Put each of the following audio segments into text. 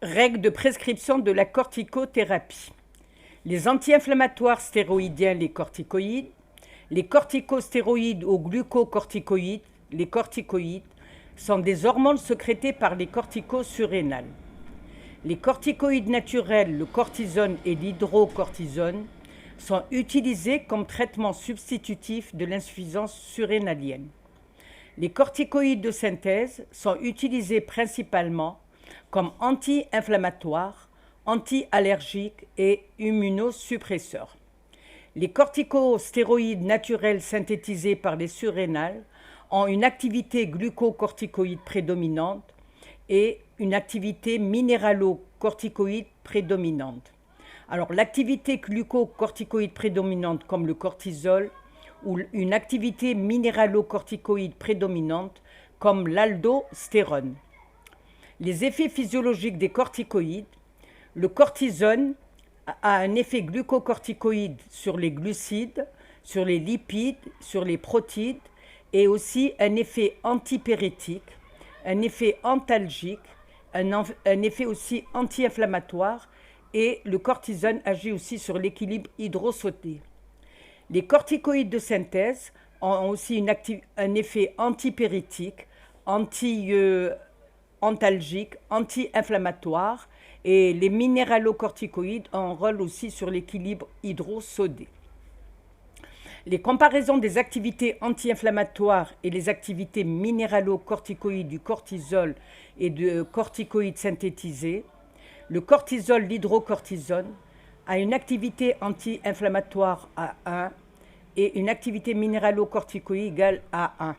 Règles de prescription de la corticothérapie. Les anti-inflammatoires stéroïdiens, les corticostéroïdes ou glucocorticoïdes, les corticoïdes, sont des hormones sécrétées par les corticos surrénales. Les corticoïdes naturels, le cortisone et l'hydrocortisone, sont utilisés comme traitement substitutif de l'insuffisance surrénalienne. Les corticoïdes de synthèse sont utilisés principalement comme anti-inflammatoires, anti-allergiques et immunosuppresseurs. Les corticostéroïdes naturels synthétisés par les surrénales ont une activité glucocorticoïde prédominante et une activité minéralocorticoïde prédominante. Alors, l'activité glucocorticoïde prédominante comme le cortisol ou une activité minéralocorticoïde prédominante comme l'aldostérone. Les effets physiologiques des corticoïdes. Le cortisone a un effet glucocorticoïde sur les glucides, sur les lipides, sur les protides et aussi un effet antipyrétique, un effet antalgique, un effet aussi anti-inflammatoire et le cortisone agit aussi sur l'équilibre hydrosodé. Les corticoïdes de synthèse ont aussi un effet antipyrétique, antalgique, anti-inflammatoire et les minéralocorticoïdes ont un rôle aussi sur l'équilibre hydrosodé. Les comparaisons des activités anti-inflammatoires et les activités minéralocorticoïdes du cortisol et de corticoïdes synthétisés. Le cortisol, l'hydrocortisone, a une activité anti-inflammatoire à 1 et une activité minéralocorticoïde égale à 1.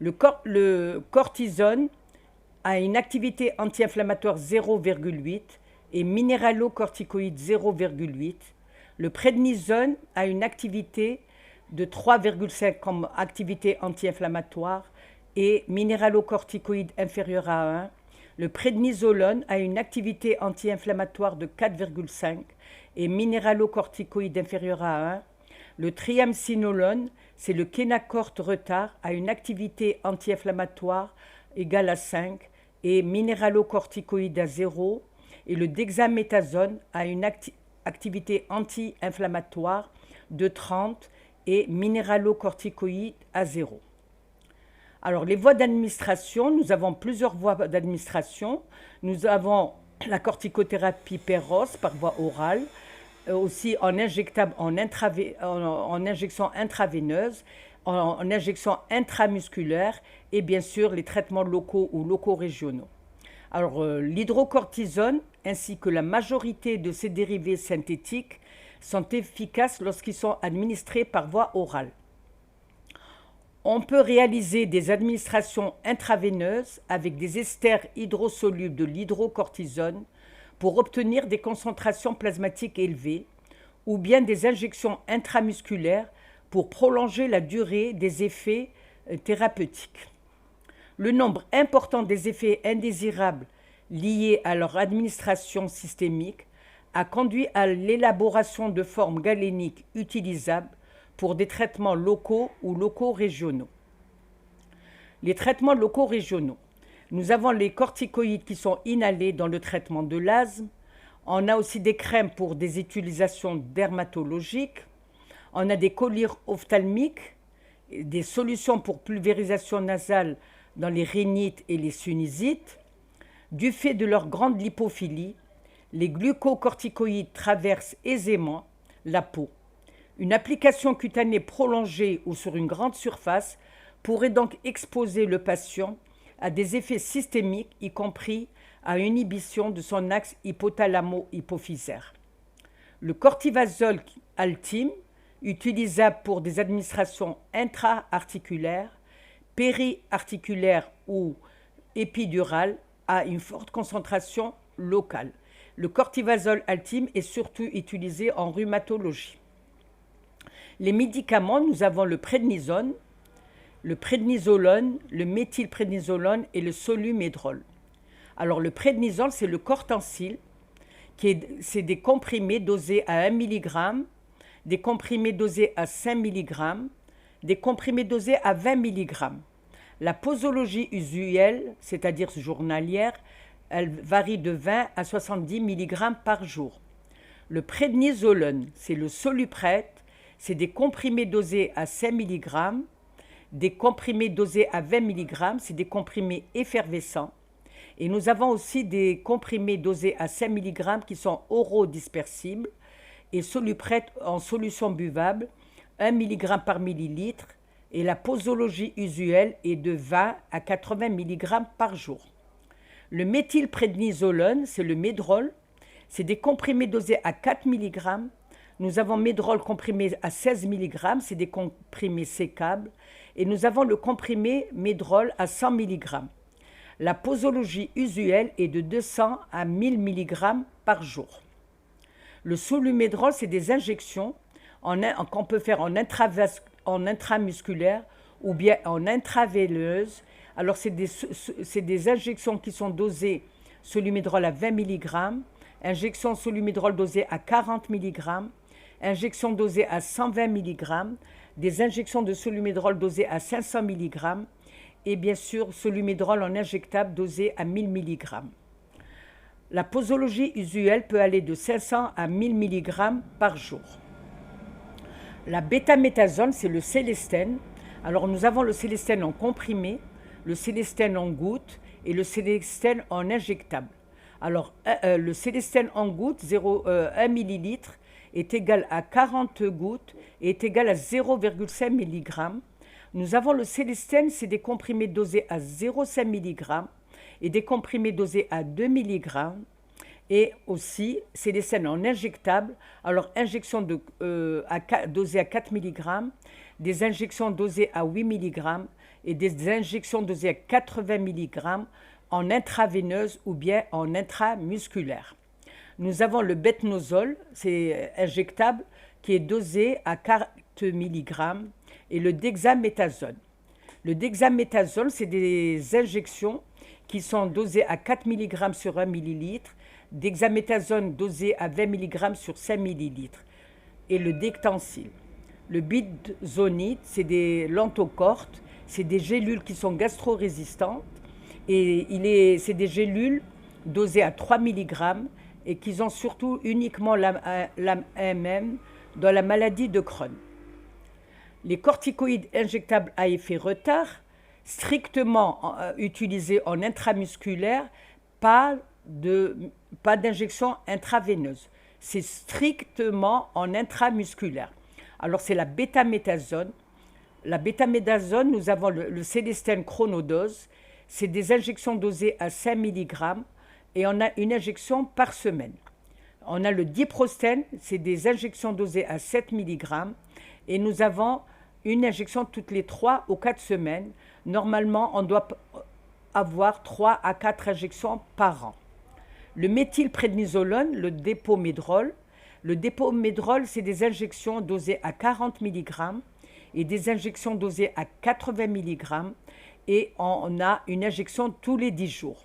Le cortisone a une activité anti-inflammatoire 0,8 et minéralocorticoïde 0,8. Le prednisone a une activité de 3,5 comme activité anti-inflammatoire et minéralocorticoïde inférieure à 1. Le prednisolone a une activité anti-inflammatoire de 4,5 et minéralocorticoïde inférieure à 1. Le triamcinolone, c'est le Kenacort retard, a une activité anti-inflammatoire égale à 5 et minéralocorticoïde à 0. Et le dexaméthasone a une activité anti-inflammatoire de 30 et minéralocorticoïde à 0. Alors, les voies d'administration, nous avons plusieurs voies d'administration. Nous avons la corticothérapie per-os par voie orale, aussi en injection intraveineuse, en injection intramusculaire et bien sûr les traitements locaux ou locaux-régionaux. Alors, l'hydrocortisone ainsi que la majorité de ses dérivés synthétiques sont efficaces lorsqu'ils sont administrés par voie orale. On peut réaliser des administrations intraveineuses avec des esters hydrosolubles de l'hydrocortisone pour obtenir des concentrations plasmatiques élevées ou bien des injections intramusculaires pour prolonger la durée des effets thérapeutiques. Le nombre important des effets indésirables liés à leur administration systémique a conduit à l'élaboration de formes galéniques utilisables pour des traitements locaux ou locaux-régionaux. Les traitements locaux-régionaux. Nous avons les corticoïdes qui sont inhalés dans le traitement de l'asthme. On a aussi des crèmes pour des utilisations dermatologiques. On a des collyres ophtalmiques, des solutions pour pulvérisation nasale dans les rhinites et les sinusites. Du fait de leur grande lipophilie, les glucocorticoïdes traversent aisément la peau. Une application cutanée prolongée ou sur une grande surface pourrait donc exposer le patient à des effets systémiques, y compris à une inhibition de son axe hypothalamo-hypophysaire. Le cortivazole Altim, utilisable pour des administrations intra-articulaires, périarticulaires ou épidurales, a une forte concentration locale. Le cortivazole Altim est surtout utilisé en rhumatologie. Les médicaments, nous avons le prednisone, le prednisolone, le méthylprednisolone et le solumédrol. Alors le prednisone, c'est le cortensil, c'est des comprimés dosés à 1 mg, des comprimés dosés à 5 mg, des comprimés dosés à 20 mg. La posologie usuelle, c'est-à-dire journalière, elle varie de 20 à 70 mg par jour. Le prednisolone, c'est le Soluprette, c'est des comprimés dosés à 5 mg, des comprimés dosés à 20 mg, c'est des comprimés effervescents. Et nous avons aussi des comprimés dosés à 5 mg qui sont orodispersibles et Soluprette en solution buvable, 1 mg par millilitre, et la posologie usuelle est de 20 à 80 mg par jour. Le méthylprednisolone, c'est le Medrol, c'est des comprimés dosés à 4 mg. Nous avons Medrol comprimé à 16 mg, c'est des comprimés sécables. Et nous avons le comprimé Medrol à 100 mg. La posologie usuelle est de 200 à 1000 mg par jour. Le Solumedrol, c'est des injections qu'on peut faire en intramusculaire ou bien en intraveineuse. Alors, c'est des injections qui sont dosées Solumedrol à 20 mg, injection Solumedrol dosée à 40 mg, injection dosée à 120 mg, des injections de Solumedrol dosées à 500 mg et bien sûr Solumedrol en injectable dosé à 1000 mg. La posologie usuelle peut aller de 500 à 1000 mg par jour. La bêtaméthasone, c'est le Célestène. Alors nous avons le Célestène en comprimé, le Célestène en gouttes et le Célestène en injectable. Alors le Célestène en gouttes, 1 ml, est égal à 40 gouttes et est égal à 0,5 mg. Nous avons le Célestène, c'est des comprimés dosés à 0,5 mg et des comprimés dosés à 2 mg. Et aussi, Célestène en injectable, alors injection dosée à 4 mg, des injections dosées à 8 mg et des injections dosées à 80 mg en intraveineuse ou bien en intramusculaire. Nous avons le Betnosol, c'est injectable, qui est dosé à 4 mg, et le Dexaméthasone. Le Dexaméthasone, c'est des injections qui sont dosées à 4 mg sur 1 ml, Dexaméthasone dosé à 20 mg sur 5 ml, et le Dectancil. Le Bidzonide, c'est des lentocortes, c'est des gélules qui sont gastro-résistantes, et c'est des gélules dosées à 3 mg et qui ont surtout uniquement l'AMM dans la maladie de Crohn. Les corticoïdes injectables à effet retard, strictement utilisés en intramusculaire, pas d'injection intraveineuse. C'est strictement en intramusculaire. Alors c'est la bêtaméthasone. La bêtaméthasone, nous avons le Célestène chronodose. C'est des injections dosées à 5 mg et on a une injection par semaine. On a le diprostène, c'est des injections dosées à 7 mg et nous avons une injection toutes les 3 ou 4 semaines. Normalement, on doit avoir 3 à 4 injections par an. Le méthylprednisolone, le Dépomedrol. Le Dépomedrol, c'est des injections dosées à 40 mg et des injections dosées à 80 mg et on a une injection tous les 10 jours.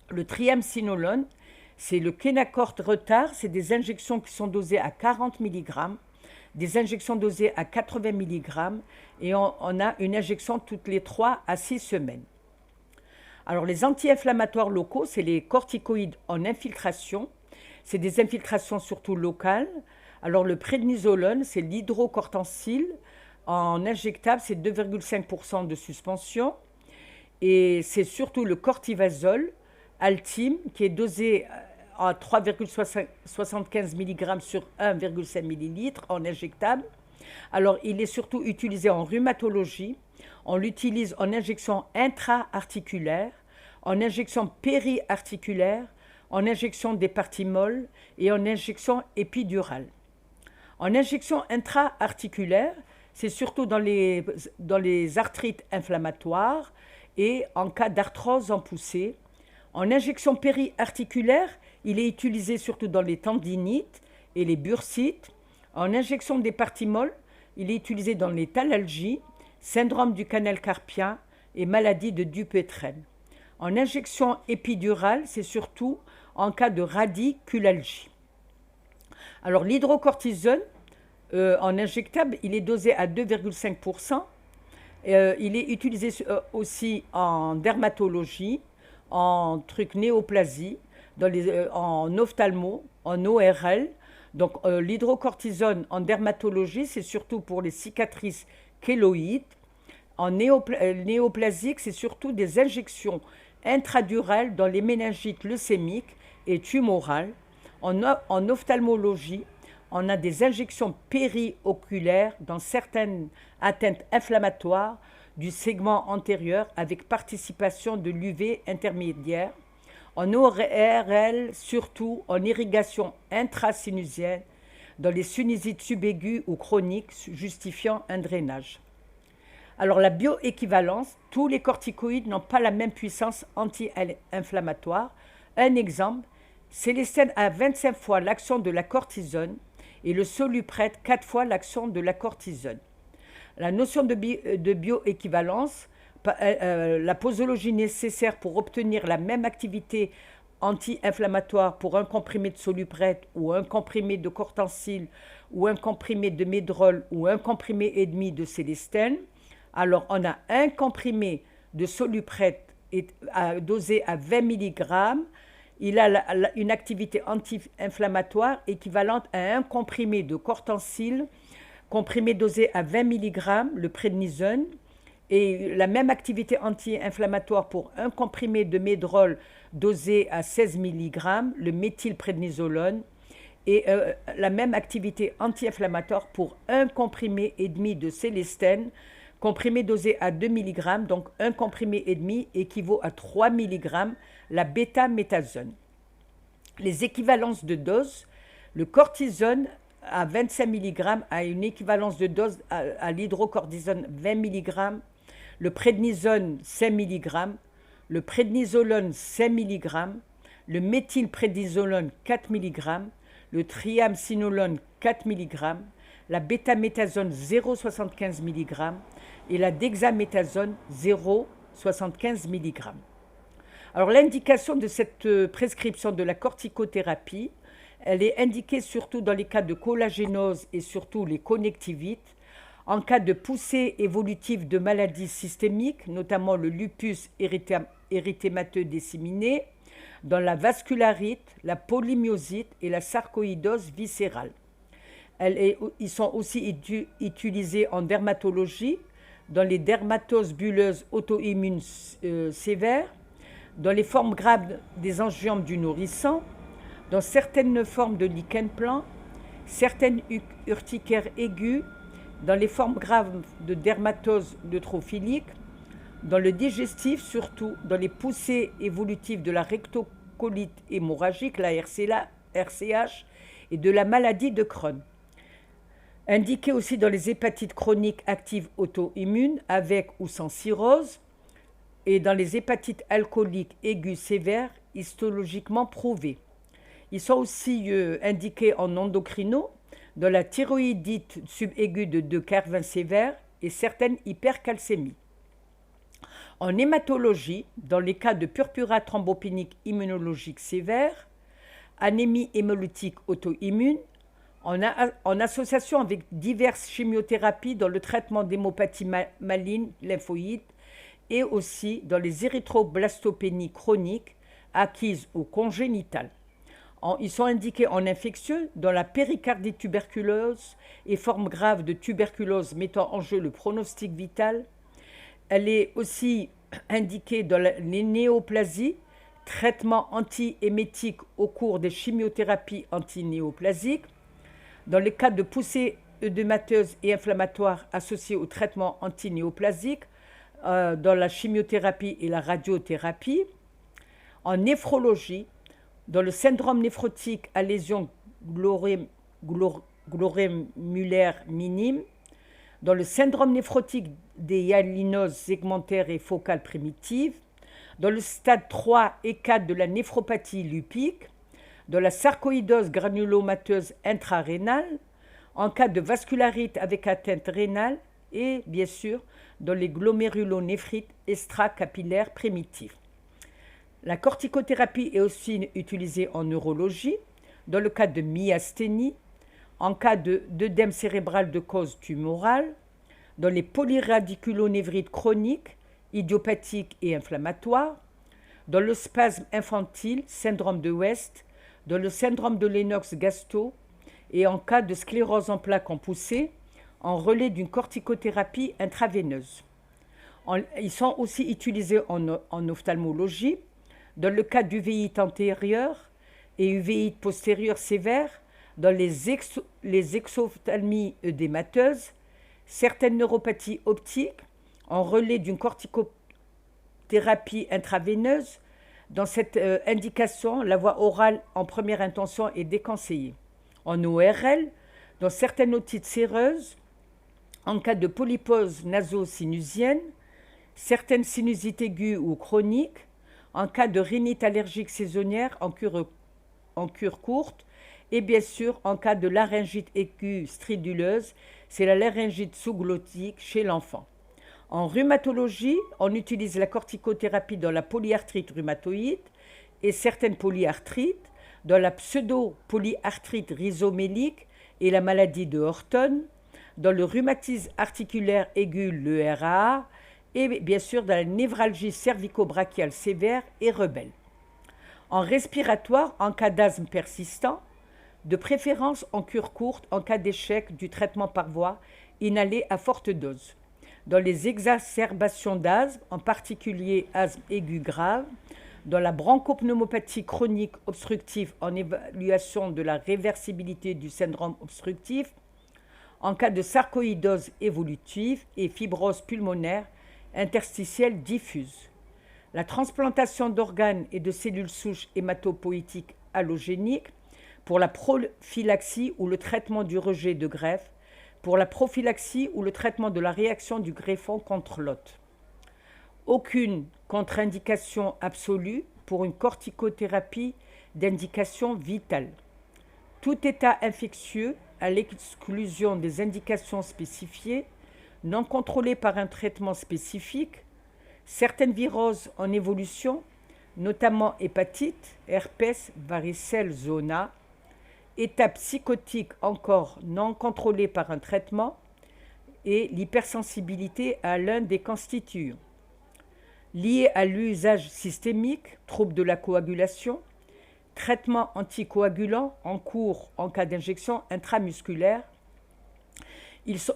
Le Triamcinolone, c'est le Kenacort retard, c'est des injections qui sont dosées à 40 mg, des injections dosées à 80 mg et on a une injection toutes les 3 à 6 semaines. Alors les anti-inflammatoires locaux, c'est les corticoïdes en infiltration, c'est des infiltrations surtout locales. Alors le prednisolone, c'est l'hydrocortencil en injectable, c'est 2,5% de suspension et c'est surtout le cortisone Altim qui est dosé à 3,75 mg sur 1,5 ml en injectable. Alors, il est surtout utilisé en rhumatologie. On l'utilise en injection intra-articulaire, en injection périarticulaire, en injection des parties molles et en injection épidurale. En injection intra-articulaire, c'est surtout dans les arthrites inflammatoires et en cas d'arthrose en poussée. En injection périarticulaire, il est utilisé surtout dans les tendinites et les bursites. En injection des parties molles, il est utilisé dans les thalalgies, syndrome du canal carpien et maladie de Dupuytren. En injection épidurale, c'est surtout en cas de radiculalgie. Alors l'hydrocortisone, en injectable, il est dosé à 2,5%. Il est utilisé aussi en dermatologie, en truc néoplasie, en ophtalmo, en ORL. Donc l'hydrocortisone en dermatologie, c'est surtout pour les cicatrices kéloïdes. En néoplasique, c'est surtout des injections intradurales dans les méningites leucémiques et tumorales. En ophtalmologie, on a des injections périoculaires dans certaines atteintes inflammatoires du segment antérieur avec participation de l'UV intermédiaire. En ORL, surtout en irrigation intrasinusienne, dans les sinusites subaiguës ou chroniques justifiant un drainage. Alors la bioéquivalence, tous les corticoïdes n'ont pas la même puissance anti-inflammatoire. Un exemple, Célestine a 25 fois l'action de la cortisone et le soluprète 4 fois l'action de la cortisone. La notion de bioéquivalence, la posologie nécessaire pour obtenir la même activité anti-inflammatoire pour un comprimé de soluprète ou un comprimé de cortencil ou un comprimé de médrol ou un comprimé et demi de célestine. Alors, on a un comprimé de soluprète dosé à 20 mg. Il a une activité anti-inflammatoire équivalente à un comprimé de cortencil, comprimé dosé à 20 mg, le prednisone, et la même activité anti-inflammatoire pour un comprimé de médrol dosé à 16 mg, le méthylprednisolone, et la même activité anti-inflammatoire pour un comprimé et demi de célestine, comprimé dosé à 2 mg, donc un comprimé et demi équivaut à 3 mg, la bêta-méthazone. Les équivalences de dose, le cortisone à 25 mg a une équivalence de dose à l'hydrocortisone 20 mg, le prednisone 5 mg, le prednisolone 5 mg, le méthylprednisolone 4 mg, le triamcinolone 4 mg, la bêta-méthazone 0,75 mg et la dexaméthasone 0,75 mg. Alors l'indication de cette prescription de la corticothérapie, elle est indiquée surtout dans les cas de collagénose et surtout les connectivites, en cas de poussée évolutive de maladies systémiques, notamment le lupus érythémateux disséminé, dans la vascularite, la polymyosite et la sarcoïdose viscérale. Ils sont aussi utilisés en dermatologie, dans les dermatoses bulleuses auto-immunes sévères, dans les formes graves des angiomes du nourrisson, dans certaines formes de lichen plan, certaines urticaires aiguës, dans les formes graves de dermatose neutrophilique, dans le digestif, surtout dans les poussées évolutives de la rectocolite hémorragique, la RCH, et de la maladie de Crohn. Indiqué aussi dans les hépatites chroniques actives auto-immunes avec ou sans cirrhose et dans les hépatites alcooliques aiguës sévères histologiquement prouvées. Ils sont aussi indiqués en endocrino dans la thyroïdite subaiguë de Kervin sévère et certaines hypercalcémies. En hématologie, dans les cas de purpura thrombopénique immunologique sévère, anémie hémolytique auto-immune, en association avec diverses chimiothérapies dans le traitement d'hémopathie maligne lymphoïde et aussi dans les érythroblastopénies chroniques acquises ou congénitales. Ils sont indiqués en infectieux dans la péricardite tuberculeuse et formes graves de tuberculose mettant en jeu le pronostic vital. Elle est aussi indiquée dans les néoplasies, traitement anti-émétique au cours des chimiothérapies antinéoplasiques. Dans les cas de poussées œdémateuses et inflammatoires associées au traitement antinéoplasique, dans la chimiothérapie et la radiothérapie. En néphrologie, dans le syndrome néphrotique à lésion glomérulaire minime, dans le syndrome néphrotique des hyalinoses segmentaires et focales primitives, dans le stade 3 et 4 de la néphropathie lupique, dans la sarcoïdose granulomateuse intrarénale, en cas de vascularite avec atteinte rénale et, bien sûr, dans les glomérulonéphrites extracapillaires primitifs. La corticothérapie est aussi utilisée en neurologie, dans le cas de myasthénie, en cas d'œdème cérébral de cause tumorale, dans les polyradiculonévrites chroniques, idiopathiques et inflammatoires, dans le spasme infantile, syndrome de West, dans le syndrome de Lennox-Gastaut et en cas de sclérose en plaques en poussée, en relais d'une corticothérapie intraveineuse. Ils sont aussi utilisés en ophtalmologie, dans le cas d'uvéite antérieure et uvéite postérieure sévère, dans les exophthalmies œdémateuses, certaines neuropathies optiques, en relais d'une corticothérapie intraveineuse. Dans cette indication, la voie orale en première intention est déconseillée. En ORL, dans certaines otites séreuses, en cas de polypose naso-sinusienne, certaines sinusites aiguës ou chroniques, en cas de rhinite allergique saisonnière en cure courte, et bien sûr en cas de laryngite aiguë striduleuse, c'est la laryngite sous-glottique chez l'enfant. En rhumatologie, on utilise la corticothérapie dans la polyarthrite rhumatoïde et certaines polyarthrites, dans la pseudo-polyarthrite rhizomélique et la maladie de Horton, dans le rhumatisme articulaire aigu, le RAA, et bien sûr dans la névralgie cervico-brachiale sévère et rebelle. En respiratoire, en cas d'asthme persistant, de préférence en cure courte en cas d'échec du traitement par voie inhalée à forte dose. Dans les exacerbations d'asthme, en particulier asthme aigu grave, dans la bronchopneumopathie chronique obstructive en évaluation de la réversibilité du syndrome obstructif, en cas de sarcoïdose évolutive et fibrose pulmonaire interstitielle diffuse. La transplantation d'organes et de cellules souches hématopoïétiques allogéniques pour la prophylaxie ou le traitement du rejet de greffe, pour la prophylaxie ou le traitement de la réaction du greffon contre l'hôte. Aucune contre-indication absolue pour une corticothérapie d'indication vitale. Tout état infectieux, à l'exclusion des indications spécifiées, non contrôlé par un traitement spécifique, certaines viroses en évolution, notamment hépatite, herpès, varicelle, zona, état psychotique encore non contrôlé par un traitement, et l'hypersensibilité à l'un des constituants. Liés à l'usage systémique, troubles de la coagulation, traitement anticoagulant en cours en cas d'injection intramusculaire.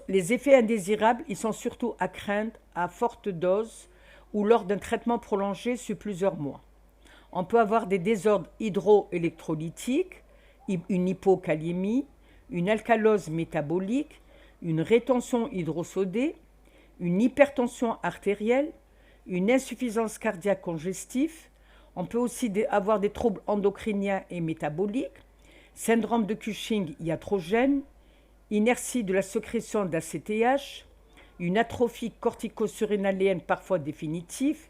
Les effets indésirables, ils sont surtout à craindre à forte dose ou lors d'un traitement prolongé sur plusieurs mois. On peut avoir des désordres hydroélectrolytiques, une hypokaliémie, une alcalose métabolique, une rétention hydrosodée, une hypertension artérielle, une insuffisance cardiaque congestive. On peut aussi avoir des troubles endocriniens et métaboliques, syndrome de Cushing iatrogène, inertie de la sécrétion d'ACTH, une atrophie cortico-surrénalienne parfois définitive,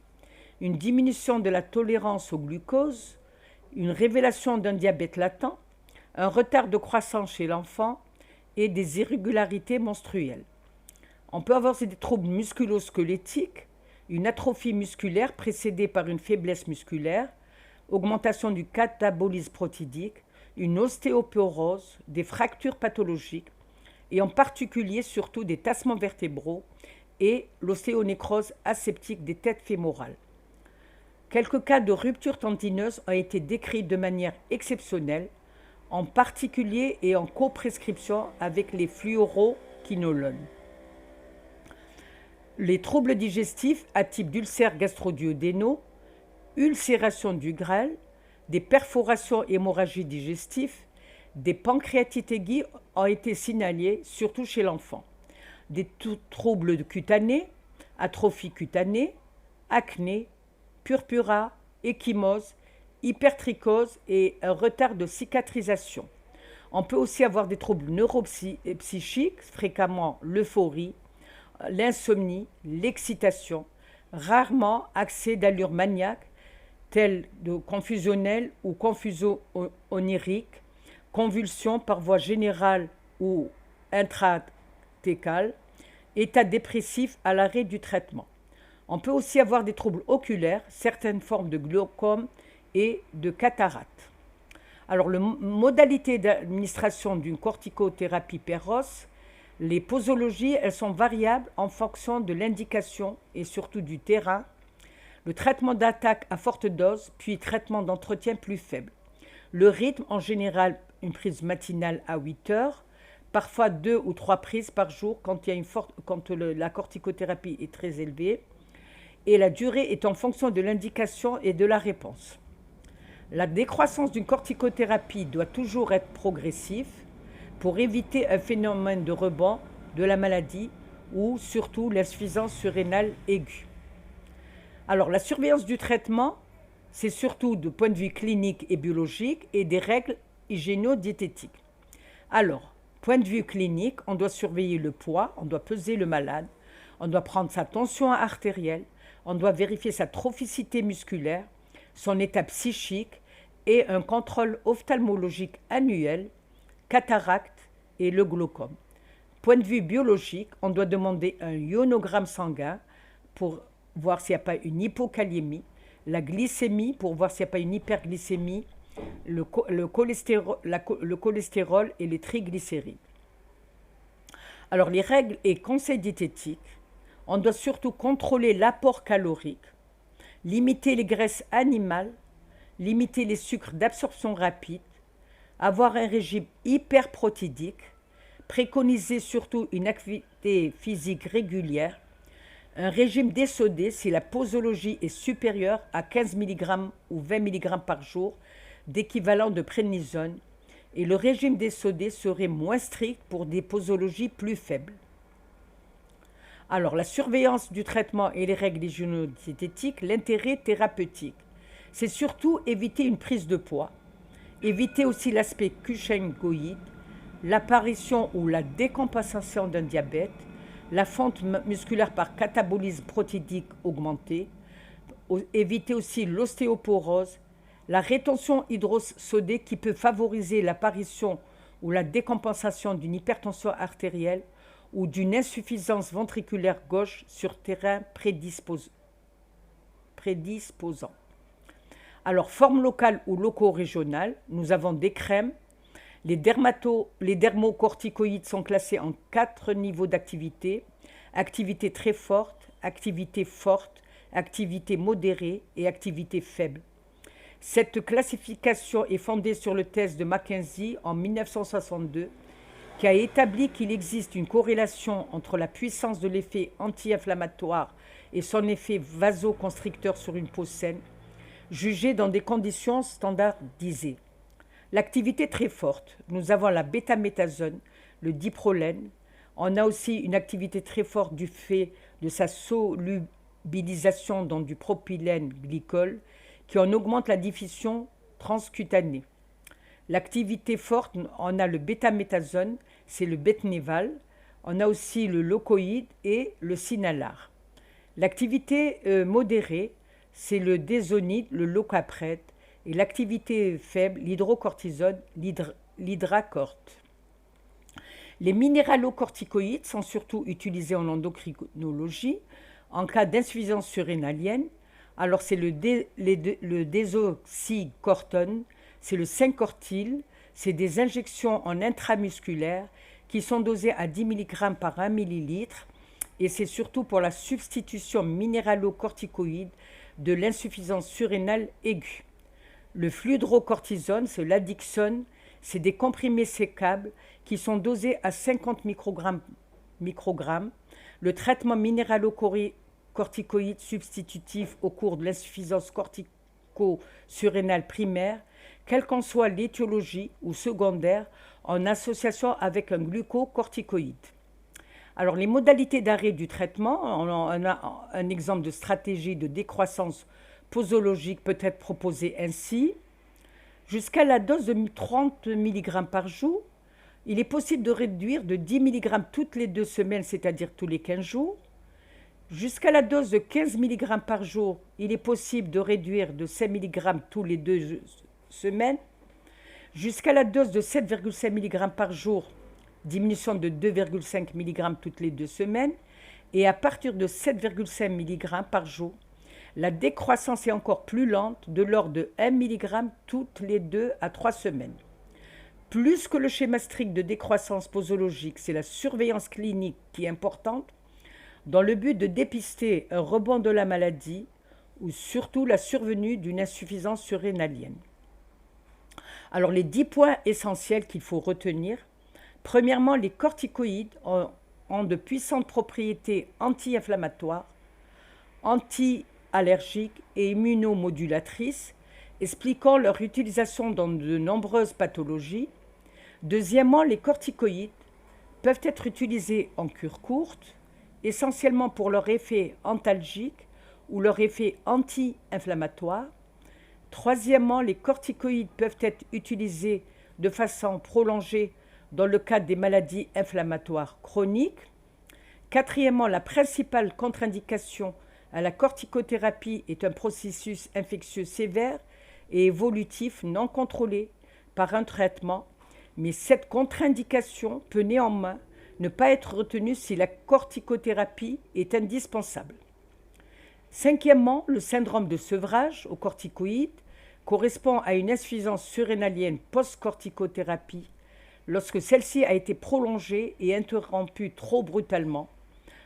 une diminution de la tolérance au glucose, une révélation d'un diabète latent, un retard de croissance chez l'enfant et des irrégularités menstruelles. On peut avoir des troubles musculo-squelettiques, une atrophie musculaire précédée par une faiblesse musculaire, augmentation du catabolisme protidique, une ostéoporose, des fractures pathologiques et en particulier surtout des tassements vertébraux et l'ostéonécrose aseptique des têtes fémorales. Quelques cas de rupture tendineuse ont été décrits de manière exceptionnelle, en particulier et en coprescription avec les fluoroquinolones. Les troubles digestifs à type d'ulcères gastro-duodénaux, ulcération du Graal, des perforations hémorragiques digestives, des pancréatites aiguës ont été signalés, surtout chez l'enfant. Des troubles cutanés, atrophie cutanée, acné, purpura, ecchymose, hypertrichose et un retard de cicatrisation. On peut aussi avoir des troubles neuropsychiques, fréquemment l'euphorie, l'insomnie, l'excitation, rarement accès d'allure maniaque, tels de confusionnel ou confusion onirique, convulsions par voie générale ou intrathecale, état dépressif à l'arrêt du traitement. On peut aussi avoir des troubles oculaires, certaines formes de glaucome et de cataracte. Alors, les modalités d'administration d'une corticothérapie péros, les posologies, elles sont variables en fonction de l'indication et surtout du terrain. Le traitement d'attaque à forte dose, puis traitement d'entretien plus faible. Le rythme, en général, une prise matinale à 8 heures, parfois 2 ou 3 prises par jour quand la corticothérapie est très élevée, et la durée est en fonction de l'indication et de la réponse. La décroissance d'une corticothérapie doit toujours être progressive pour éviter un phénomène de rebond de la maladie ou surtout l'insuffisance surrénale aiguë. Alors, la surveillance du traitement, c'est surtout de point de vue clinique et biologique et des règles hygiéno-diététiques. Alors, point de vue clinique, on doit surveiller le poids, on doit peser le malade, on doit prendre sa tension artérielle, on doit vérifier sa trophicité musculaire, son état psychique et un contrôle ophtalmologique annuel, cataracte et le glaucome. Point de vue biologique, on doit demander un ionogramme sanguin pour voir s'il n'y a pas une hypokaliémie, la glycémie pour voir s'il n'y a pas une hyperglycémie, le cholestérol et les triglycérides. Alors, les règles et conseils diététiques, on doit surtout contrôler l'apport calorique, limiter les graisses animales, limiter les sucres d'absorption rapide, avoir un régime hyperprotidique, préconiser surtout une activité physique régulière, un régime désodé si la posologie est supérieure à 15 mg ou 20 mg par jour d'équivalent de prédnisone, et le régime désodé serait moins strict pour des posologies plus faibles. Alors, la surveillance du traitement et les règles hygiéno-diététiques, l'intérêt thérapeutique, c'est surtout éviter une prise de poids, éviter aussi l'aspect cushingoïde, l'apparition ou la décompensation d'un diabète, la fonte musculaire par catabolisme protidique augmenté, éviter aussi l'ostéoporose, la rétention hydrosodée qui peut favoriser l'apparition ou la décompensation d'une hypertension artérielle ou d'une insuffisance ventriculaire gauche sur terrain prédisposant. Alors, forme locale ou loco-régionale, nous avons des crèmes. Les dermocorticoïdes sont classés en 4 niveaux d'activité: activité très forte, activité modérée et activité faible. Cette classification est fondée sur le test de Mackenzie en 1962, qui a établi qu'il existe une corrélation entre la puissance de l'effet anti-inflammatoire et son effet vasoconstricteur sur une peau saine, jugée dans des conditions standardisées. L'activité très forte, nous avons la bêta-méthasone, le diprolène. On a aussi une activité très forte du fait de sa solubilisation dans du propylène glycol, qui en augmente la diffusion transcutanée. L'activité forte, on a le bêta-méthasone, c'est le betnéval. On a aussi le locoïde et le sinalar. L'activité modérée, c'est le désonide, le locaprète. Et l'activité faible, l'hydrocortisone, l'hydracorte. Les minéralocorticoïdes sont surtout utilisés en endocrinologie en cas d'insuffisance surrénalienne. Alors c'est le désoxycortone, c'est le 5-cortyl, c'est des injections en intramusculaire qui sont dosées à 10 mg par 1 ml et c'est surtout pour la substitution minéralocorticoïde de l'insuffisance surrénale aiguë. Le fludrocortisone, c'est l'Adixone, c'est des comprimés sécables qui sont dosés à 50 microgrammes. Le traitement minéralocorticoïde substitutif au cours de l'insuffisance cortico-surrénale primaire, quelle qu'en soit l'étiologie ou secondaire, en association avec un glucocorticoïde. Alors, les modalités d'arrêt du traitement, on a un exemple de stratégie de décroissance posologique peut être proposée ainsi. Jusqu'à la dose de 30 mg par jour, il est possible de réduire de 10 mg toutes les 2 semaines, c'est-à-dire tous les 15 jours. Jusqu'à la dose de 15 mg par jour, il est possible de réduire de 5 mg tous les 2 semaines. Jusqu'à la dose de 7,5 mg par jour, diminution de 2,5 mg toutes les 2 semaines. Et à partir de 7,5 mg par jour, la décroissance est encore plus lente, de l'ordre de 1 mg toutes les 2 à 3 semaines. Plus que le schéma strict de décroissance posologique, c'est la surveillance clinique qui est importante dans le but de dépister un rebond de la maladie ou surtout la survenue d'une insuffisance surrénalienne. Alors les 10 points essentiels qu'il faut retenir. Premièrement, les corticoïdes ont de puissantes propriétés anti-inflammatoires, anti-allergiques et immunomodulatrices, expliquant leur utilisation dans de nombreuses pathologies. Deuxièmement, les corticoïdes peuvent être utilisés en cure courte, essentiellement pour leur effet antalgique ou leur effet anti-inflammatoire. Troisièmement, les corticoïdes peuvent être utilisés de façon prolongée dans le cadre des maladies inflammatoires chroniques. Quatrièmement, la principale contre-indication à la corticothérapie est un processus infectieux sévère et évolutif non contrôlé par un traitement, mais cette contre-indication peut néanmoins ne pas être retenue si la corticothérapie est indispensable. Cinquièmement, le syndrome de sevrage aux corticoïdes correspond à une insuffisance surrénalienne post-corticothérapie lorsque celle-ci a été prolongée et interrompue trop brutalement,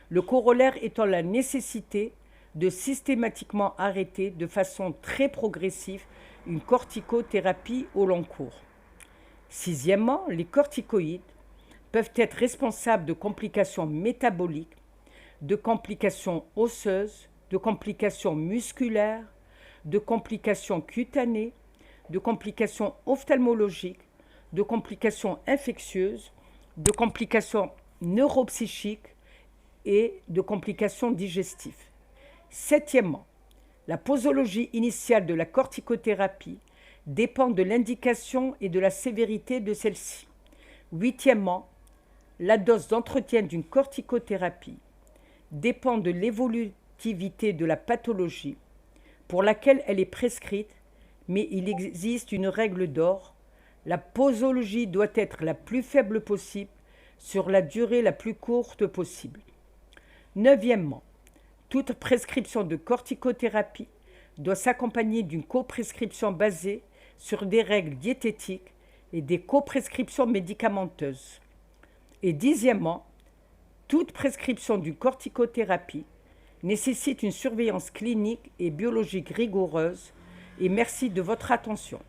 le corollaire étant la nécessité de systématiquement arrêter de façon très progressive une corticothérapie au long cours. Sixièmement, les corticoïdes peuvent être responsables de complications métaboliques, de complications osseuses, de complications musculaires, de complications cutanées, de complications ophtalmologiques, de complications infectieuses, de complications neuropsychiques et de complications digestives. Septièmement, la posologie initiale de la corticothérapie dépend de l'indication et de la sévérité de celle-ci. Huitièmement, la dose d'entretien d'une corticothérapie dépend de l'évolutivité de la pathologie pour laquelle elle est prescrite, mais il existe une règle d'or. La posologie doit être la plus faible possible sur la durée la plus courte possible. Neuvièmement, toute prescription de corticothérapie doit s'accompagner d'une coprescription basée sur des règles diététiques et des coprescriptions médicamenteuses. Et dixièmement, toute prescription d'une corticothérapie nécessite une surveillance clinique et biologique rigoureuse. Et merci de votre attention.